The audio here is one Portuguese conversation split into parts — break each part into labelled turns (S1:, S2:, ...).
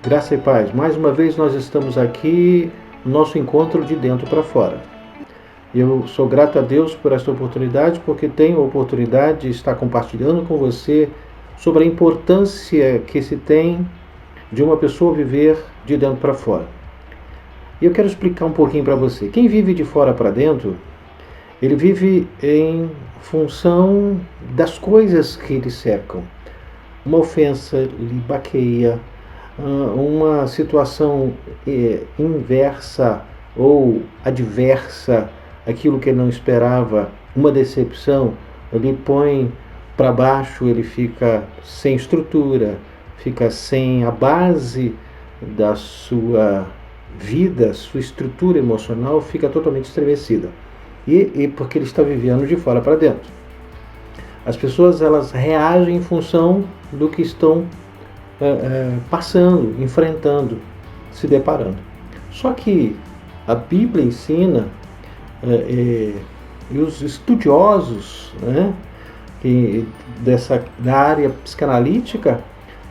S1: Graça e paz. Mais uma vez nós estamos aqui no nosso encontro de dentro para fora. Eu sou grato a Deus por esta oportunidade, porque tenho a oportunidade de estar compartilhando com você sobre a importância que se tem de uma pessoa viver de dentro para fora. E eu quero explicar um pouquinho para você. Quem vive de fora para dentro, ele vive em função das coisas que lhe cercam. Uma ofensa lhe baqueia, uma situação inversa ou adversa, aquilo que ele não esperava, uma decepção, ele põe para baixo, ele fica sem estrutura, fica sem a base da sua vida, sua estrutura emocional fica totalmente estremecida. E porque ele está vivendo de fora para dentro. As pessoas elas reagem em função do que estão passando, enfrentando, se deparando. Só que a Bíblia ensina, e os estudiosos, né, da área psicanalítica,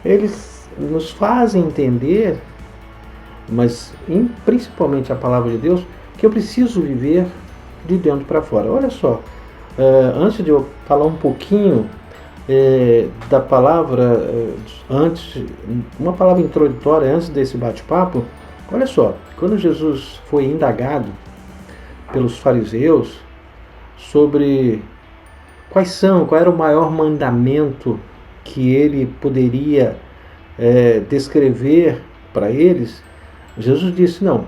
S1: eles nos fazem entender, mas principalmente a palavra de Deus, que eu preciso viver de dentro para fora. Olha só, antes de eu falar um pouquinho da palavra, uma palavra introdutória antes desse bate-papo, olha só, quando Jesus foi indagado pelos fariseus sobre qual era o maior mandamento que ele poderia descrever para eles, Jesus disse, não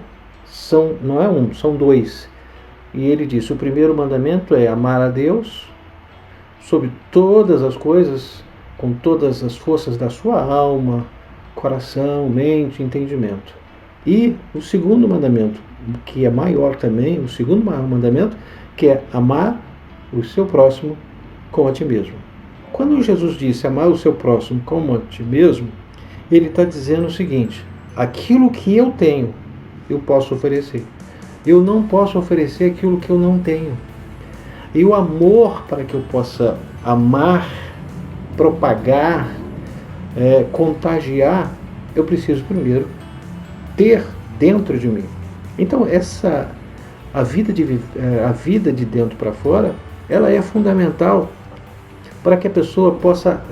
S1: é um, são dois. E ele disse, o primeiro mandamento é amar a Deus sobre todas as coisas, com todas as forças da sua alma, coração, mente, entendimento. E o segundo mandamento, que é maior também, o segundo maior mandamento, que é amar o seu próximo como a ti mesmo. Quando Jesus disse amar o seu próximo como a ti mesmo, ele está dizendo o seguinte, aquilo que eu tenho, eu posso oferecer. Eu não posso oferecer aquilo que eu não tenho. E o amor, para que eu possa amar, propagar, contagiar, eu preciso primeiro ter dentro de mim. Então a vida de dentro para fora, ela é fundamental para que a pessoa possa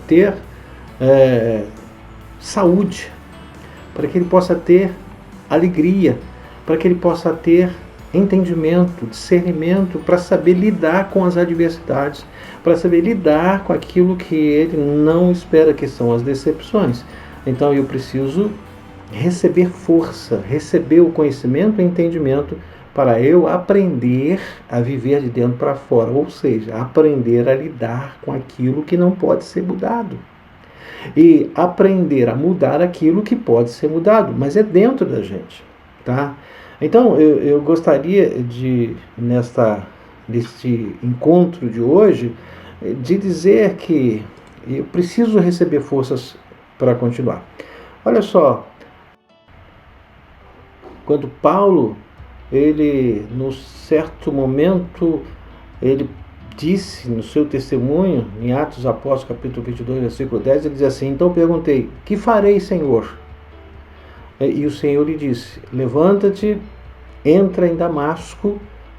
S1: ter saúde, para que ele possa ter alegria, para que ele possa ter entendimento, discernimento, para saber lidar com as adversidades, para saber lidar com aquilo que ele não espera, que são as decepções. Então eu preciso receber força, receber o conhecimento e entendimento para eu aprender a viver de dentro para fora, ou seja, aprender a lidar com aquilo que não pode ser mudado. E aprender a mudar aquilo que pode ser mudado, mas é dentro da gente, tá? Então, eu gostaria neste encontro de hoje, de dizer que eu preciso receber forças para continuar. Olha só, quando Paulo, ele, num certo momento, ele disse no seu testemunho, em Atos dos Apóstolos, capítulo 22, versículo 10, ele diz assim, então perguntei, que farei, Senhor? E o Senhor lhe disse, levanta-te, entra em Damasco,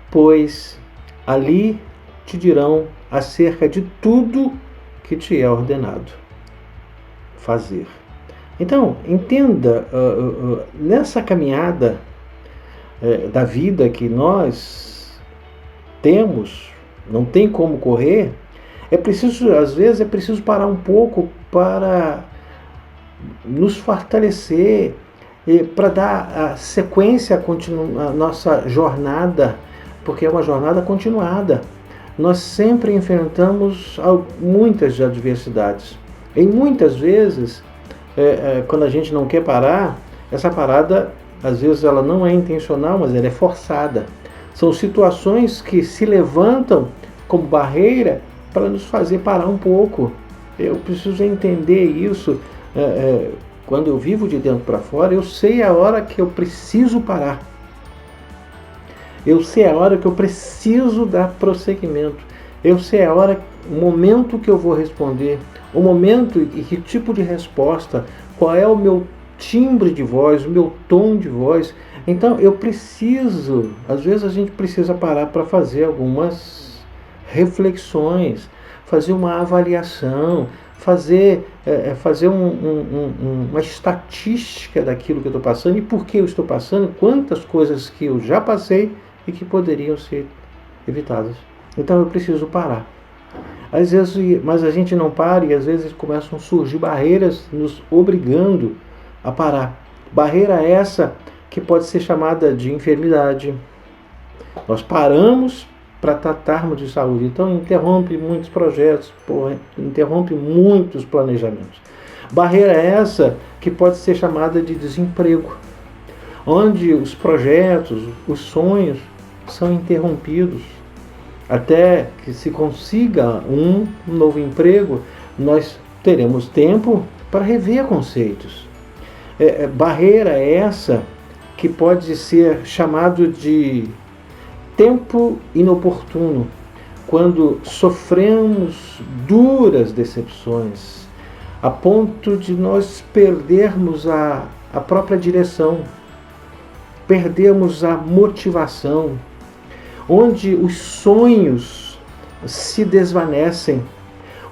S1: pois ali te dirão acerca de tudo que te é ordenado fazer. Então, entenda, nessa caminhada da vida que nós temos, não tem como correr, às vezes é preciso parar um pouco para nos fortalecer, para dar a sequência à nossa jornada, porque é uma jornada continuada. Nós sempre enfrentamos muitas adversidades. E muitas vezes, quando a gente não quer parar, essa parada, às vezes ela não é intencional, mas ela é forçada. São situações que se levantam como barreira para nos fazer parar um pouco. Eu preciso entender isso. Quando eu vivo de dentro para fora, eu sei a hora que eu preciso parar. Eu sei a hora que eu preciso dar prosseguimento. Eu sei a hora, o momento que eu vou responder, o momento e que tipo de resposta, qual é o meu timbre de voz, o meu tom de voz. Então eu preciso, às vezes a gente precisa parar para fazer algumas reflexões, fazer uma avaliação, fazer uma estatística daquilo que eu estou passando e por que eu estou passando, quantas coisas que eu já passei e que poderiam ser evitadas. Então eu preciso parar. Às vezes, mas a gente não para e às vezes começam a surgir barreiras nos obrigando a parar. Barreira essa que pode ser chamada de enfermidade. Nós paramos para tratarmos de saúde. Então interrompe muitos projetos, interrompe muitos planejamentos. Barreira essa que pode ser chamada de desemprego, onde os projetos, os sonhos são interrompidos. Até que se consiga um novo emprego, nós teremos tempo para rever conceitos. Barreira essa que pode ser chamado de tempo inoportuno, quando sofremos duras decepções, a ponto de nós perdermos a própria direção, perdermos a motivação, onde os sonhos se desvanecem,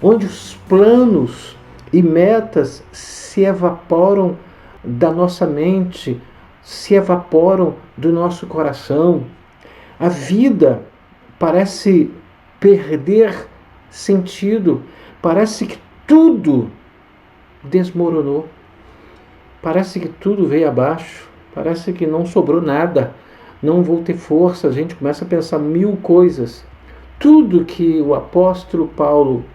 S1: onde os planos e metas se evaporam da nossa mente, se evaporam do nosso coração. A vida parece perder sentido, parece que tudo desmoronou, parece que tudo veio abaixo, parece que não sobrou nada. Não vou ter força, a gente começa a pensar mil coisas. Tudo que o apóstolo Paulo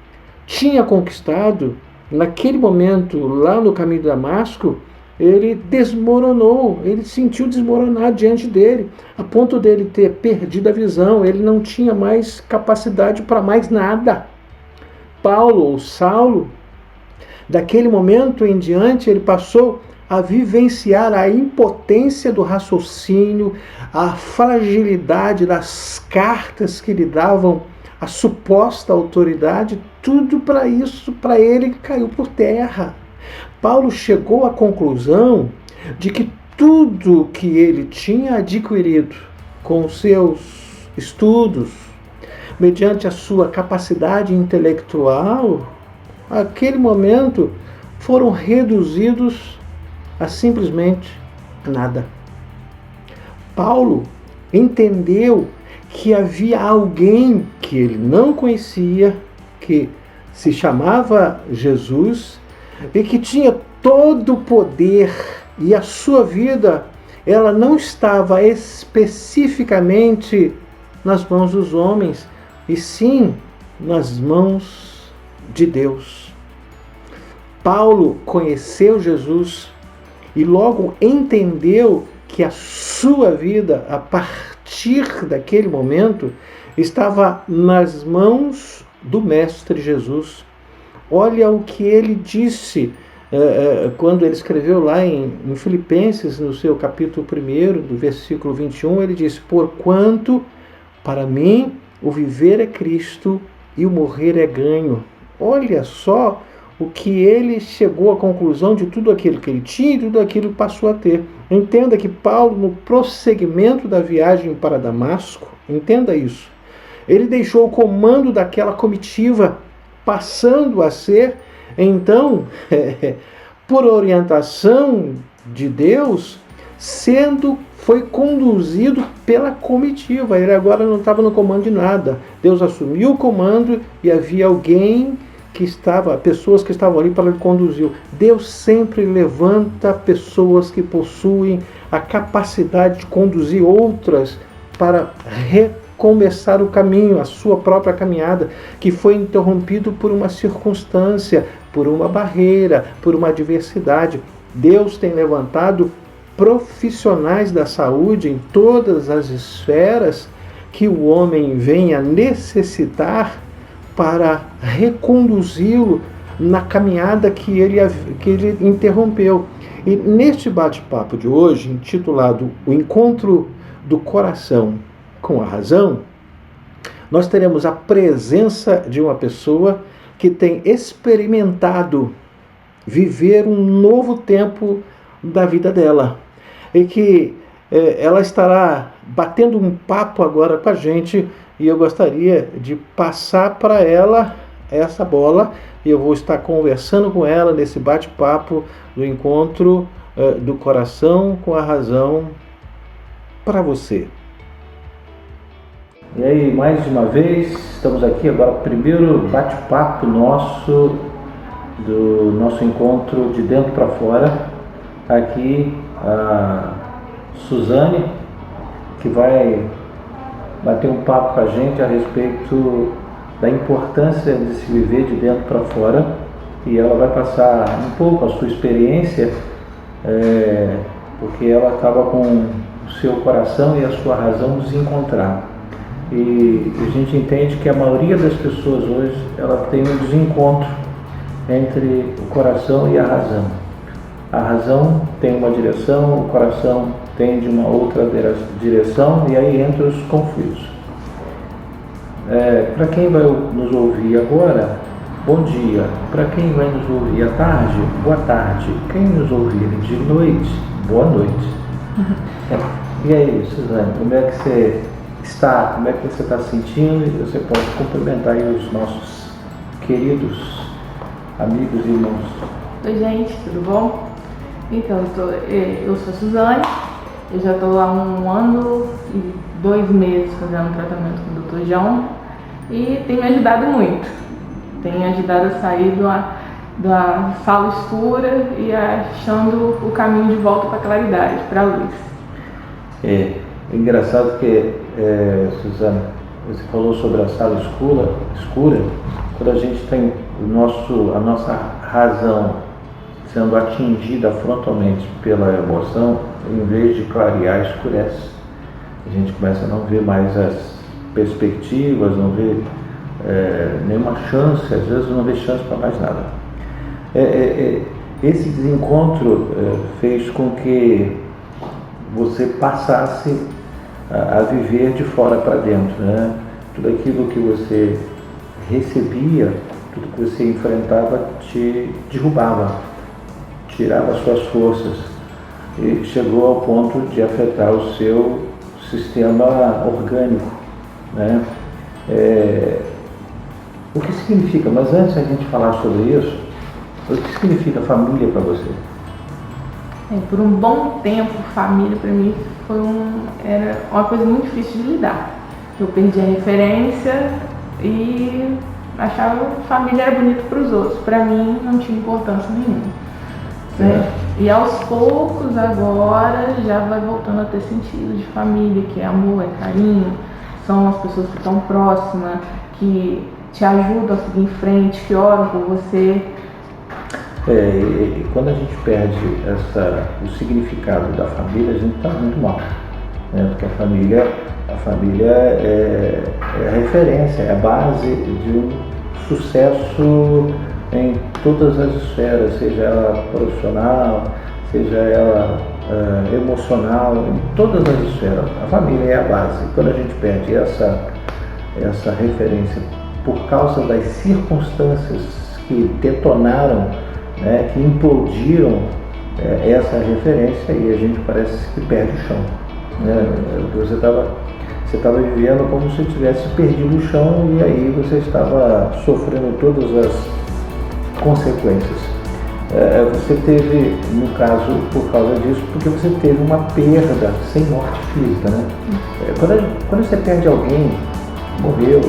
S1: tinha conquistado, naquele momento, lá no caminho de Damasco, ele desmoronou, ele sentiu desmoronar diante dele, a ponto dele ter perdido a visão, ele não tinha mais capacidade para mais nada. Paulo, ou Saulo, daquele momento em diante, ele passou a vivenciar a impotência do raciocínio, a fragilidade das cartas que lhe davam a suposta autoridade, tudo para isso, para ele, caiu por terra. Paulo chegou à conclusão de que tudo que ele tinha adquirido com os seus estudos, mediante a sua capacidade intelectual, naquele momento foram reduzidos a simplesmente nada. Paulo entendeu que havia alguém que ele não conhecia, que se chamava Jesus e que tinha todo o poder, e a sua vida ela não estava especificamente nas mãos dos homens, e sim nas mãos de Deus. Paulo conheceu Jesus e logo entendeu que a sua vida, a partir daquele momento, estava nas mãos do Mestre Jesus. Olha o que ele disse quando ele escreveu lá em Filipenses, no seu capítulo 1, do versículo 21, ele diz: porquanto para mim o viver é Cristo e o morrer é ganho. Olha só o que ele chegou à conclusão de tudo aquilo que ele tinha e tudo aquilo que passou a ter. Entenda que Paulo, no prosseguimento da viagem para Damasco, entenda isso, ele deixou o comando daquela comitiva, passando a ser, então, por orientação de Deus, foi conduzido pela comitiva. Ele agora não estava no comando de nada. Deus assumiu o comando e havia alguém pessoas que estavam ali para ele conduzir. Deus sempre levanta pessoas que possuem a capacidade de conduzir outras para recomeçar o caminho, a sua própria caminhada, que foi interrompido por uma circunstância, por uma barreira, por uma adversidade. Deus tem levantado profissionais da saúde em todas as esferas que o homem venha necessitar para reconduzi-lo na caminhada que ele interrompeu. E neste bate-papo de hoje, intitulado O Encontro do Coração com a Razão, nós teremos a presença de uma pessoa que tem experimentado viver um novo tempo da vida dela. E que ela estará batendo um papo agora com a gente e eu gostaria de passar para ela essa bola e eu vou estar conversando com ela nesse bate-papo do encontro do coração com a razão para você. E aí, mais uma vez, estamos aqui agora, primeiro bate-papo nosso, do nosso encontro de dentro para fora. Aqui a Suzane, que vai bater um papo com a gente a respeito da importância de se viver de dentro para fora. E ela vai passar um pouco a sua experiência, porque ela estava com o seu coração e a sua razão desencontrar. E a gente entende que a maioria das pessoas hoje ela tem um desencontro entre o coração e a razão. A razão tem uma direção, o coração tem de uma outra direção e aí entram os conflitos. Para quem vai nos ouvir agora, bom dia. Para quem vai nos ouvir à tarde, boa tarde. Quem nos ouvir de noite, boa noite. E aí, Suzane, como é que você está? Como é que você está se sentindo? E você pode cumprimentar aí os nossos queridos amigos e irmãos.
S2: Oi, gente, tudo bom? Então, eu sou a Suzane, eu já estou há 1 ano e 2 meses fazendo tratamento com o Dr. João e tem me ajudado muito. Tem me ajudado a sair da sala escura e achando o caminho de volta para a claridade, para a luz.
S1: É engraçado que, Suzane, você falou sobre a sala escura, quando a gente tem a nossa razão sendo atingida frontalmente pela emoção, em vez de clarear, escurece. A gente começa a não ver mais as perspectivas, não vê nenhuma chance, às vezes não vê chance para mais nada. Esse desencontro fez com que você passasse a viver de fora para dentro, né? Tudo aquilo que você recebia, tudo que você enfrentava te derrubava, tirava suas forças e chegou ao ponto de afetar o seu sistema orgânico, né? O que significa, mas antes de a gente falar sobre isso, o que significa família para você?
S2: Por um bom tempo, família para mim era uma coisa muito difícil de lidar. Eu perdi a referência e achava que família era bonito para os outros. Para mim não tinha importância nenhuma. Né? E aos poucos agora já vai voltando a ter sentido de família, que é amor, é carinho, são as pessoas que estão próximas, que te ajudam a seguir em frente, que oram por você.
S1: E quando a gente perde o significado da família, a gente está muito mal, né? Porque a família é a referência, é a base de um sucesso em todas as esferas, seja ela profissional, seja ela emocional, em todas as esferas. A família é a base. Quando a gente perde essa referência por causa das circunstâncias que detonaram, né, que implodiram essa referência, e a gente parece que perde o chão, né? Você estava vivendo como se tivesse perdido o chão e aí você estava sofrendo todas as consequências. Você teve, no caso, por causa disso, porque você teve uma perda sem morte física, né? Quando você perde alguém, morreu,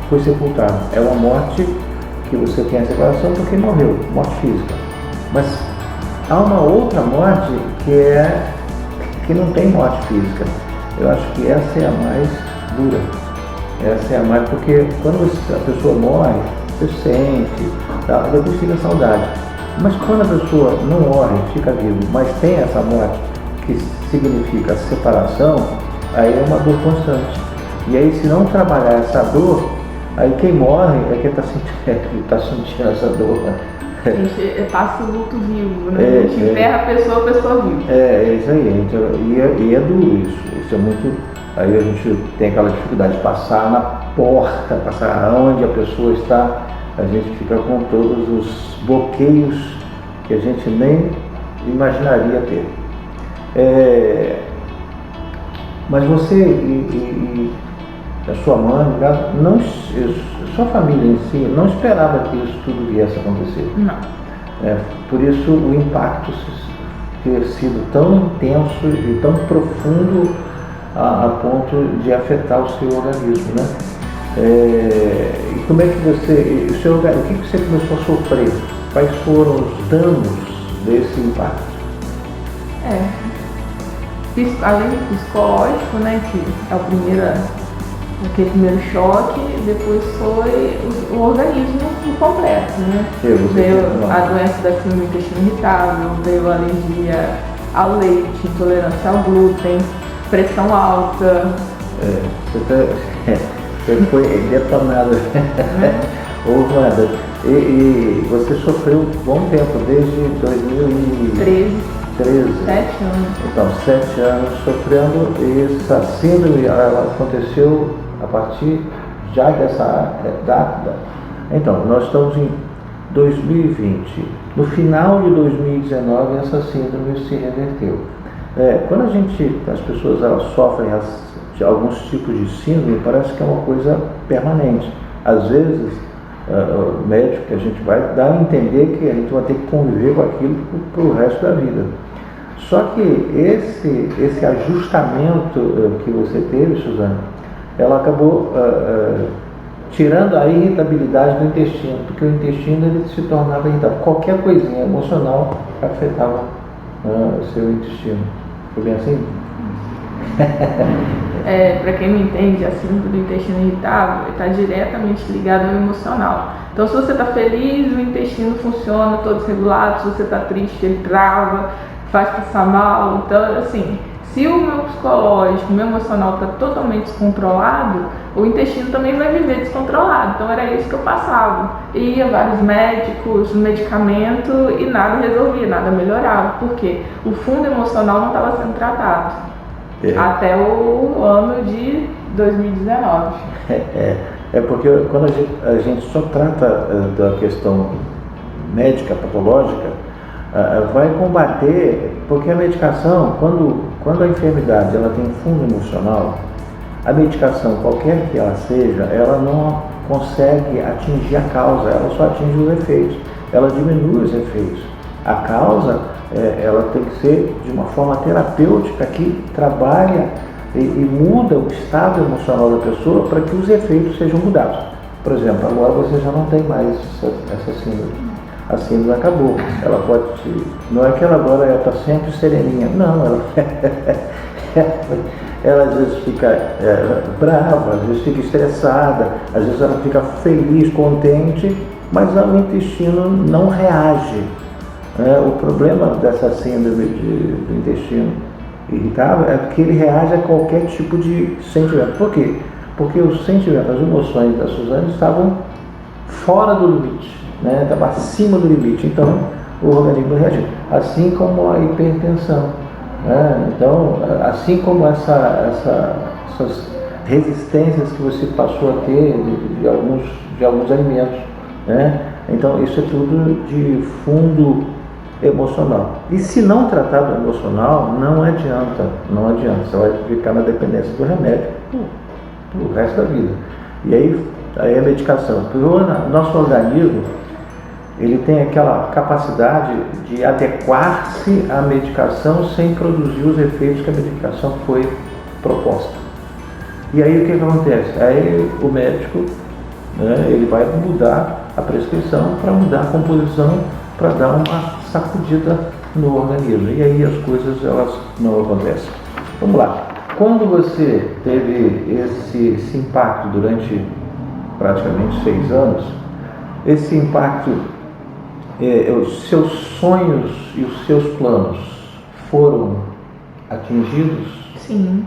S1: foi sepultado, é uma morte que você tem a separação porque morreu, morte física. Mas há uma outra morte que não tem morte física. Eu acho que essa é a mais dura. Essa é a mais, porque quando a pessoa morre, você sente, depois fica saudade. Mas quando a pessoa não morre, fica vivo, mas tem essa morte que significa separação, aí é uma dor constante. E aí, se não trabalhar essa dor, aí quem morre é quem está sentindo essa dor.
S2: A gente passa o luto vivo, né? A gente enterra a pessoa viva.
S1: É isso aí, e é duro isso. Isso é muito. Aí a gente tem aquela dificuldade de passar na porta, passar onde a pessoa está, a gente fica com todos os bloqueios que a gente nem imaginaria ter. Mas você e a sua mãe, não, sua família em si, não esperava que isso tudo viesse a acontecer.
S2: Não.
S1: Por isso o impacto ter sido tão intenso e tão profundo a ponto de afetar o seu organismo, né? E como é que você, o que você começou a sofrer? Quais foram os danos desse impacto?
S2: Além do psicológico, né, que é aquele primeiro choque, depois foi o organismo completo, né? Veio a doença da síndrome do intestino irritável, veio a alergia ao leite, intolerância ao glúten, pressão alta.
S1: Você foi detonado. E você sofreu um bom tempo, desde 2013.
S2: 7 anos.
S1: Então, 7 anos sofrendo, e essa síndrome ela aconteceu a partir já dessa data. Então, nós estamos em 2020. No final de 2019, essa síndrome se reverteu. Quando as pessoas sofrem de alguns tipos de síndrome, parece que é uma coisa permanente. Às vezes, o médico que a gente vai dar a entender que a gente vai ter que conviver com aquilo para o resto da vida. Só que esse ajustamento que você teve, Suzana, ela acabou tirando a irritabilidade do intestino, porque o intestino ele se tornava irritável. Qualquer coisinha emocional afetava o seu intestino. Foi bem assim?
S2: Para quem não entende, a síndrome do intestino irritável está diretamente ligada ao emocional. Então, se você está feliz, o intestino funciona todo regulado. Se você está triste, ele trava, faz passar mal. Então, assim, se o meu psicológico, o meu emocional está totalmente descontrolado, o intestino também vai viver descontrolado. Então, era isso que eu passava. Ia a vários médicos, medicamento, e nada resolvia, nada melhorava. Por quê? O fundo emocional não estava sendo tratado. Até o ano de 2019.
S1: Porque quando a gente só trata da questão médica, patológica, vai combater, porque a medicação, quando a enfermidade ela tem fundo emocional, a medicação, qualquer que ela seja, ela não consegue atingir a causa, ela só atinge os efeitos, ela diminui os efeitos. A causa, ela tem que ser de uma forma terapêutica que trabalha e muda o estado emocional da pessoa para que os efeitos sejam mudados. Por exemplo, agora você já não tem mais essa síndrome. A síndrome acabou. Ela pode não é que ela agora está sempre sereninha. Não, ela às vezes fica brava, às vezes fica estressada, às vezes ela fica feliz, contente, mas o intestino não reage. O problema dessa síndrome do intestino irritável é que ele reage a qualquer tipo de sentimento. Por quê? Porque os sentimentos, as emoções da Suzana estavam fora do limite, estava acima do limite, então o organismo reagiu. Assim como a hipertensão, então, assim como essas resistências que você passou a ter de alguns alimentos, então isso é tudo de fundo emocional. E se não tratar do emocional, não adianta, você vai ficar na dependência do remédio pro resto da vida. E aí a medicação, porque o nosso organismo ele tem aquela capacidade de adequar-se à medicação sem produzir os efeitos que a medicação foi proposta. E aí o que acontece? Aí o médico, ele vai mudar a prescrição para mudar a composição, para dar uma sacudida no organismo. E aí as coisas elas não acontecem. Vamos lá. Quando você teve esse impacto durante praticamente 6 anos, esse impacto, os seus sonhos e os seus planos foram atingidos?
S2: Sim.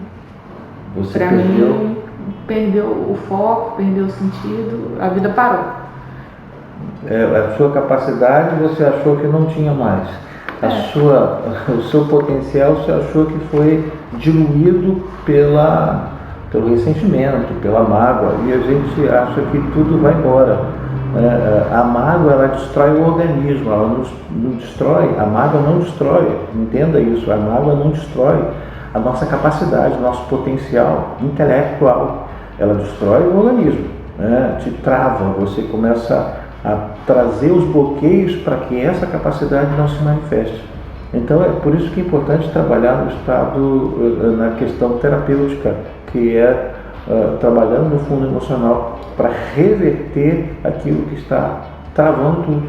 S1: Você
S2: pra mim, perdeu o foco, perdeu o sentido, a vida parou.
S1: A sua capacidade você achou que não tinha mais. O seu potencial você achou que foi diluído pelo ressentimento, pela mágoa, e a gente acha que tudo vai embora. A mágoa, ela destrói o organismo, ela não destrói, a mágoa não destrói, entenda isso, a mágoa não destrói a nossa capacidade, o nosso potencial intelectual, ela destrói o organismo, né? Te trava, você começa a trazer os bloqueios para que essa capacidade não se manifeste. Então é por isso que é importante trabalhar no estado, na questão terapêutica, que é trabalhando no fundo emocional para reverter aquilo que está travando tudo,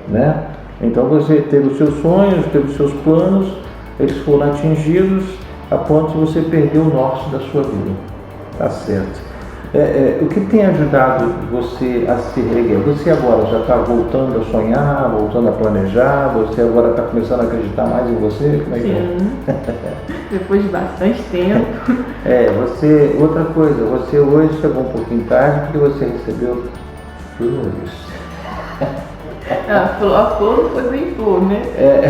S1: né? Então você teve os seus sonhos, teve os seus planos, eles foram atingidos a ponto de você perder o norte da sua vida, tá certo? O que tem ajudado você a se reerguer? Você agora já está voltando a sonhar, voltando a planejar, você agora está começando a acreditar mais em você? Como é que
S2: Sim, depois de bastante tempo.
S1: Outra coisa, você hoje chegou um pouquinho tarde porque você recebeu flores.
S2: A flor não foi bem flor, né?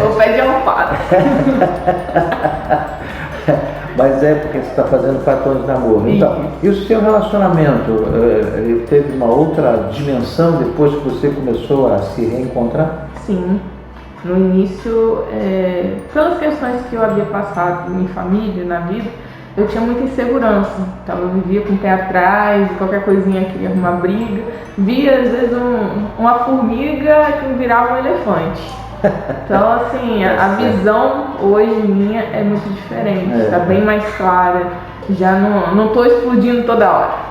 S2: O pé de alface.
S1: Mas é porque você está fazendo 4 anos de namoro. Então, e o seu relacionamento teve uma outra dimensão depois que você começou a se reencontrar?
S2: Sim. No início, pelas questões que eu havia passado em família, na vida, eu tinha muita insegurança. Então eu vivia com o pé atrás, qualquer coisinha queria arrumar briga. Via às vezes uma formiga que virava um elefante. Então assim, a visão hoje minha é muito diferente, está bem mais clara. Já não estou explodindo toda hora.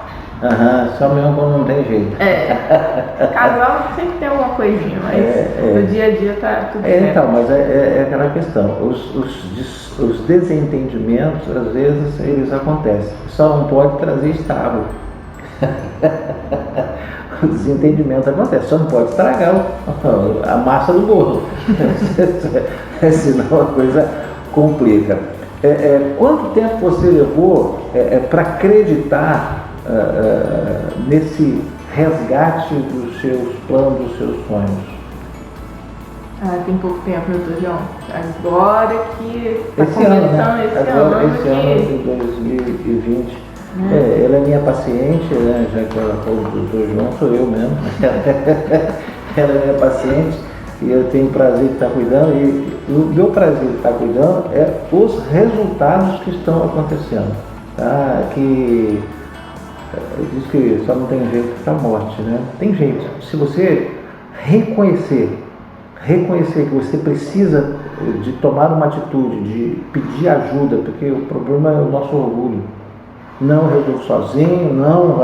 S1: Só mesmo quando não tem jeito.
S2: Casal sempre tem alguma coisinha, mas no dia a dia tá tudo certo.
S1: Então, mas é aquela questão, os desentendimentos, às vezes, eles acontecem. Só não pode trazer estrago. O desentendimento acontece, só não pode estragar a massa do bolo. Senão a coisa complica. Quanto tempo você levou para acreditar nesse resgate dos seus planos, dos seus sonhos?
S2: Tem pouco tempo, doutor João. Agora que está
S1: Esse ano
S2: que...
S1: de 2020. Ela é minha paciente, né? Já que ela falou do doutor João, sou eu mesmo. Ela é minha paciente e eu tenho o prazer de estar cuidando. E o meu prazer de estar cuidando é os resultados que estão acontecendo. Tá? Que diz que só não tem jeito para a morte, né? Tem jeito. Se você reconhecer que você precisa de tomar uma atitude, de pedir ajuda, porque o problema é o nosso orgulho. Não resolve sozinho, não.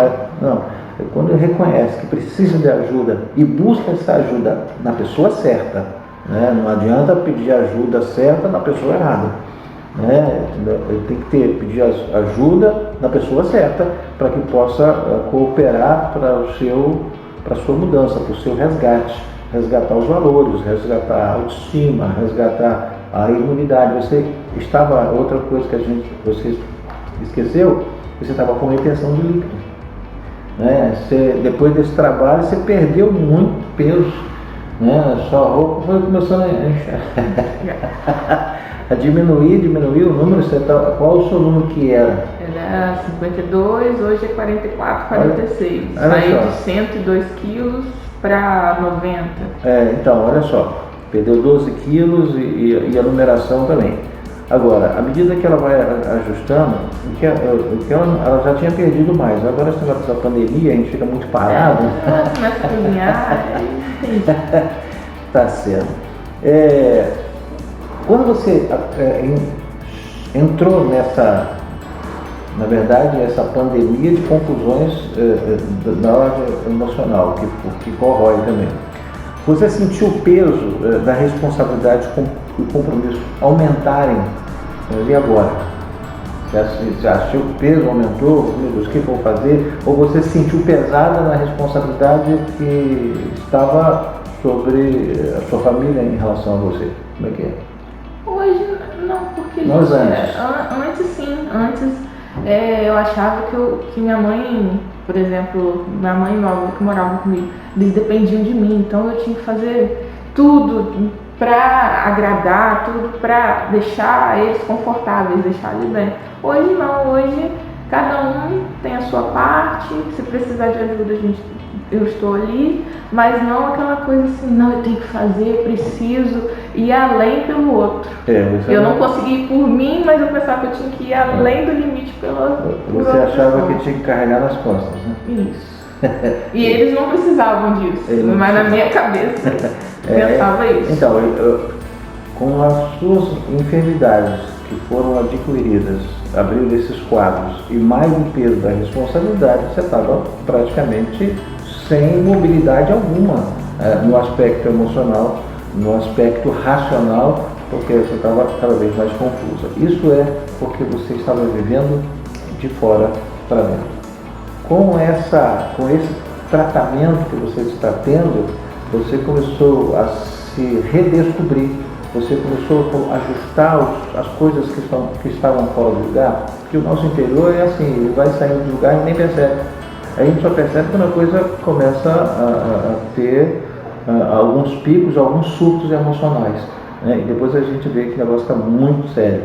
S1: Quando reconhece que precisa de ajuda e busca essa ajuda na pessoa certa, né? Não adianta pedir ajuda certa na pessoa errada. Né? Tem que pedir ajuda na pessoa certa para que possa cooperar para a sua mudança, para o seu resgate. Resgatar os valores, resgatar a autoestima, resgatar a imunidade. Outra coisa que você esqueceu, você estava com retenção de líquido. Né? Depois desse trabalho, você perdeu muito peso. Né? Sua roupa foi começando a inchar. A diminuir o número. Qual o seu número que era?
S2: Era 52, hoje é 44, 46. Saiu de 102 quilos para 90.
S1: Então, olha só, perdeu 12 quilos e a numeração também. Agora, à medida que ela vai ajustando, ela já tinha perdido mais. Agora, essa pandemia, a gente fica muito parado.
S2: Começa a cozinhar.
S1: Tá certo. Quando você entrou na verdade, essa pandemia de confusões na ordem emocional, que corrói também, você sentiu o peso da responsabilidade e o compromisso aumentarem? E agora? Você achou que o peso aumentou? Meu Deus, o que eu vou fazer? Ou você se sentiu pesada na responsabilidade que estava sobre a sua família em relação a você? Como é que é?
S2: Hoje não, porque antes sim, eu achava que minha mãe, por exemplo, minha mãe e meu avô que moravam comigo, eles dependiam de mim, então eu tinha que fazer tudo para agradar, tudo para deixar eles confortáveis, deixar eles bem. Hoje não, hoje cada um tem a sua parte, se precisar de ajuda, eu estou ali, mas não aquela coisa assim, não, eu tenho que fazer, eu preciso ir além pelo outro. Eu não consegui ir por mim, mas eu pensava que eu tinha que ir além do limite pela
S1: Você achava que tinha que carregar nas costas, né?
S2: Isso. E eles não precisavam disso, mas na minha cabeça pensava isso.
S1: Então, com as suas enfermidades que foram adquiridas, abrindo esses quadros, e mais o peso da responsabilidade, você estava praticamente sem mobilidade alguma no aspecto emocional, no aspecto racional, porque você estava cada vez mais confusa. Isso é porque você estava vivendo de fora para dentro. Com esse tratamento que você está tendo, você começou a se redescobrir, você começou a ajustar as coisas que estavam fora do lugar, porque o nosso interior é assim, ele vai saindo do lugar e nem percebe. A gente só percebe quando a coisa começa a ter alguns picos, alguns surtos emocionais, né? E depois a gente vê que o negócio está muito sério.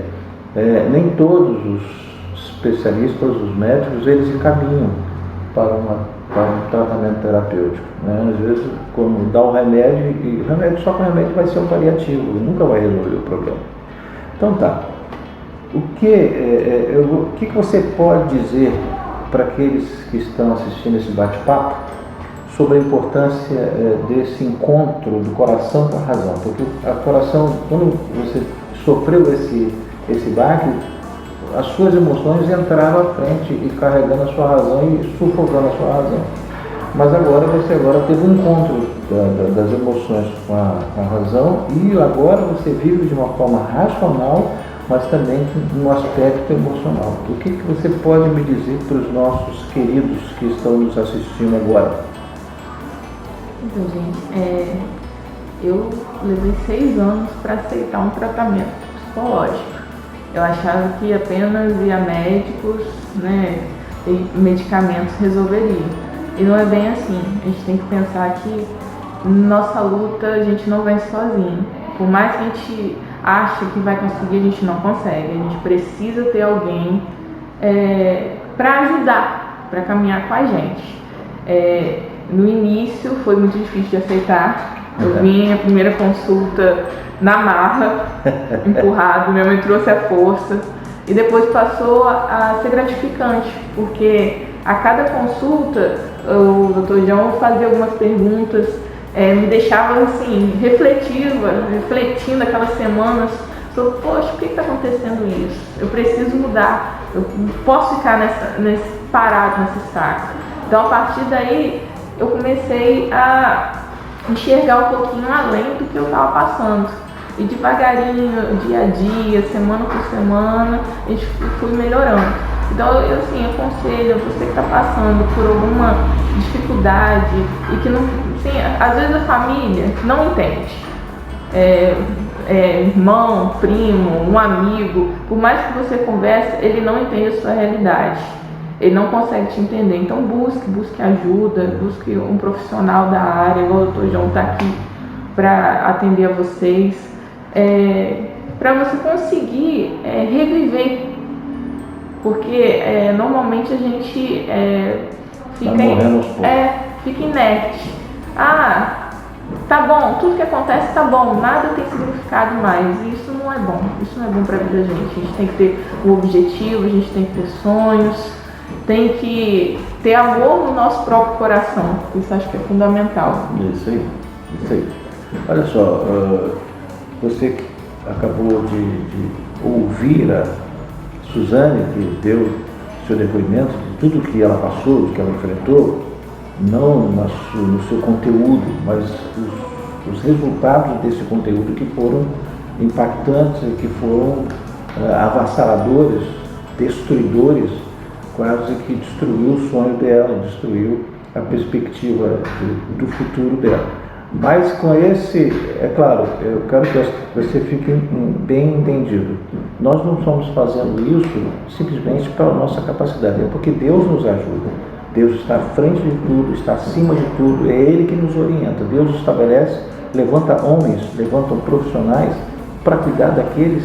S1: Nem todos os especialistas, os médicos, eles encaminham para um tratamento terapêutico, né? Às vezes, quando dá o remédio, e o remédio só com o remédio vai ser um paliativo, nunca vai resolver o problema. Então tá, o que você pode dizer para aqueles que estão assistindo esse bate-papo sobre a importância desse encontro do coração com a razão? Porque o coração, quando você sofreu esse baque, as suas emoções entraram à frente e carregando a sua razão e sufocando a sua razão. Mas você teve um encontro das emoções com a razão, e agora você vive de uma forma racional, mas também no aspecto emocional. O que você pode me dizer para os nossos queridos que estão nos assistindo agora?
S2: Então, gente, eu levei 6 anos para aceitar um tratamento psicológico. Eu achava que apenas ir a médicos, né, e medicamentos resolveriam. E não é bem assim. A gente tem que pensar que nossa luta a gente não vence sozinho. Por mais que a gente ache que vai conseguir, a gente não consegue. A gente precisa ter alguém para ajudar, para caminhar com a gente. No início foi muito difícil de aceitar. Eu vim a primeira consulta na marra, empurrado, minha mãe trouxe a força, e depois passou a ser gratificante, porque a cada consulta o Dr. João fazia algumas perguntas, me deixava assim, refletindo aquelas semanas sobre, poxa, por que está acontecendo isso? Eu preciso mudar, eu não posso ficar parado nesse saco. Então, a partir daí, eu comecei a enxergar um pouquinho além do que eu estava passando. E devagarinho, dia a dia, semana por semana, a gente foi melhorando. Então, eu aconselho você que está passando por alguma dificuldade e que não, às vezes a família não entende. Irmão, primo, um amigo, por mais que você converse, ele não entende a sua realidade. Ele não consegue te entender. Então busque ajuda, busque um profissional da área, igual o Dr. João está aqui para atender a vocês, para você conseguir reviver. Porque normalmente a gente fica inerte. Tá bom, tudo que acontece tá bom, nada tem significado mais. Isso não é bom, isso não é bom para a vida da gente. A gente tem que ter um objetivo, a gente tem que ter sonhos, tem que ter amor no nosso próprio coração. Isso acho que é fundamental.
S1: Isso aí. Olha só, você que acabou de ouvir a Suzane, que deu seu depoimento de tudo que ela passou, do que ela enfrentou, não no seu conteúdo, mas os resultados desse conteúdo que foram impactantes, que foram avassaladores, destruidores, quase que destruiu o sonho dela, destruiu a perspectiva do futuro dela. Mas com é claro, eu quero que você fique bem entendido. Nós não estamos fazendo isso simplesmente pela nossa capacidade, é porque Deus nos ajuda. Deus está à frente de tudo, está acima de tudo, é Ele que nos orienta. Deus estabelece, levanta homens, levanta profissionais para cuidar daqueles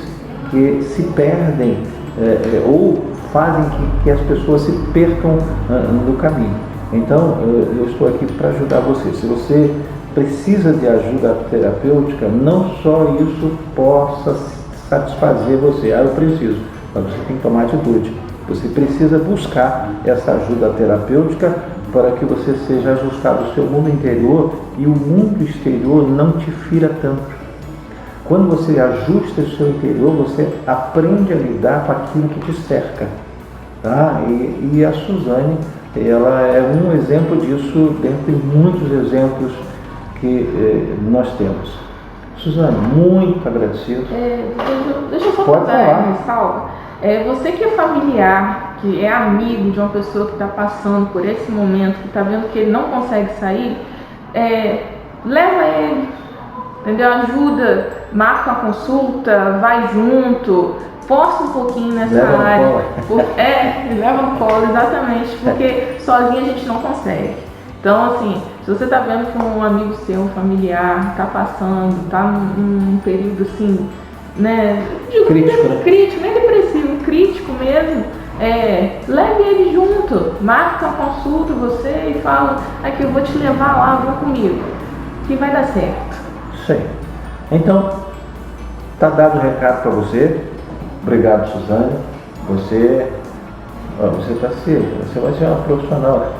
S1: que se perdem ou fazem que as pessoas se percam no caminho. Então, eu estou aqui para ajudar você. Se você precisa de ajuda terapêutica, não só isso possa satisfazer você. Eu preciso, mas você tem que tomar atitude. Você precisa buscar essa ajuda terapêutica para que você seja ajustado ao seu mundo interior e o mundo exterior não te fira tanto. Quando você ajusta o seu interior, você aprende a lidar com aquilo que te cerca. Tá? E a Suzane, ela é um exemplo disso, dentre muitos exemplos que nós temos. Suzane, muito agradecido.
S2: Deixa eu só
S1: Pode falar.
S2: Ressalva. Você que é familiar, que é amigo de uma pessoa que está passando por esse momento, que está vendo que ele não consegue sair, leva ele, entendeu? Ajuda, marca uma consulta, vai junto, força um pouquinho nessa área. Leva no colo, exatamente, porque sozinho a gente não consegue. Então, assim, se você está vendo que um amigo seu, um familiar, está passando, está num período assim, né? Crítico, nem depressivo, crítico mesmo, leve ele junto, marca uma consulta você e fala, aqui eu vou te levar lá, vem comigo, que vai dar certo.
S1: Sim. Então, está dado o recado para você. Obrigado, Suzane. Você está cedo, você vai ser uma profissional.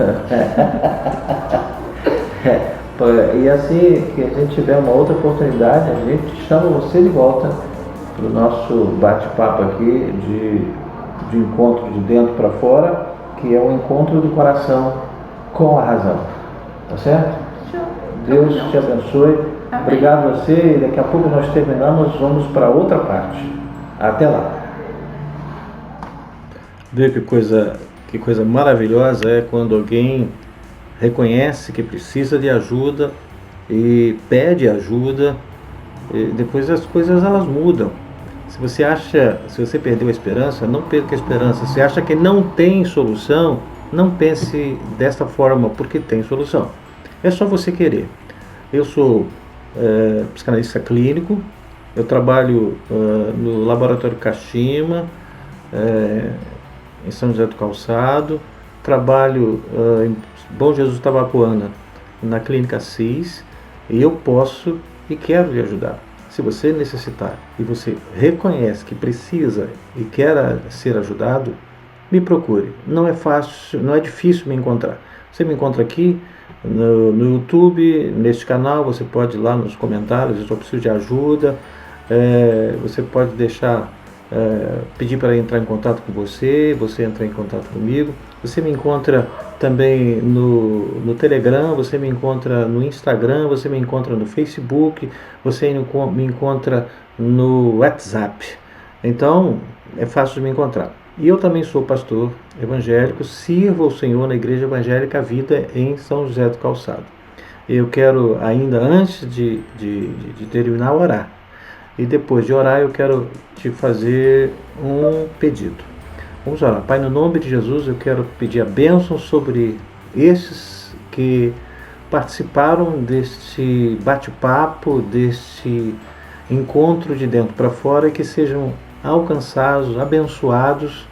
S1: E assim que a gente tiver uma outra oportunidade, a gente chama você de volta para o nosso bate-papo aqui de encontro de dentro para fora, que é o encontro do coração com a razão. Tá certo? Deus te abençoe.
S2: Amém.
S1: Obrigado a você. E daqui a pouco nós terminamos, vamos para outra parte. Até lá. Vê que coisa maravilhosa é quando alguém reconhece que precisa de ajuda e pede ajuda, e depois as coisas elas mudam. Se você perdeu a esperança, não perca a esperança. Se acha que não tem solução, não pense dessa forma, porque tem solução. É só você querer. Eu sou psicanalista clínico, eu trabalho no Laboratório Kashima, em São José do Calçado, trabalho em Bom Jesus Tabapuana, na Clínica CIS, e eu posso e quero lhe ajudar. Se você necessitar e você reconhece que precisa e quer ser ajudado, me procure. Não é fácil, não é difícil me encontrar. Você me encontra aqui no YouTube, neste canal, você pode ir lá nos comentários, eu só preciso de ajuda. Você pode pedir para entrar em contato com você entrar em contato comigo. Você me encontra também no Telegram, você me encontra no Instagram, você me encontra no Facebook, você me encontra no WhatsApp. Então, é fácil de me encontrar. E eu também sou pastor evangélico, sirvo ao Senhor na Igreja Evangélica Vida em São José do Calçado. Eu quero ainda, antes de terminar, orar. E depois de orar, eu quero te fazer um pedido. Vamos orar. Pai, no nome de Jesus, eu quero pedir a bênção sobre esses que participaram deste bate-papo, deste encontro de dentro para fora, e que sejam alcançados, abençoados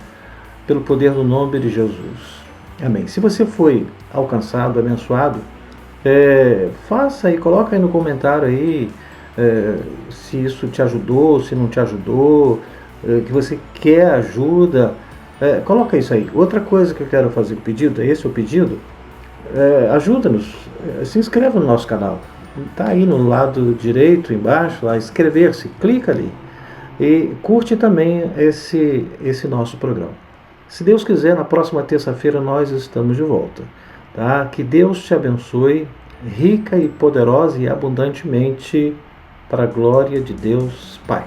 S1: pelo poder do nome de Jesus. Amém. Se você foi alcançado, abençoado, faça aí, coloca aí no comentário aí, se isso te ajudou, se não te ajudou, que você quer ajuda, coloca isso aí. Outra coisa que eu quero fazer pedido, esse é o pedido, ajuda-nos, se inscreva no nosso canal, está aí no lado direito, embaixo, lá, inscrever-se, clica ali, e curte também esse nosso programa. Se Deus quiser, na próxima terça-feira nós estamos de volta, tá? Que Deus te abençoe, rica e poderosa e abundantemente, para a glória de Deus Pai.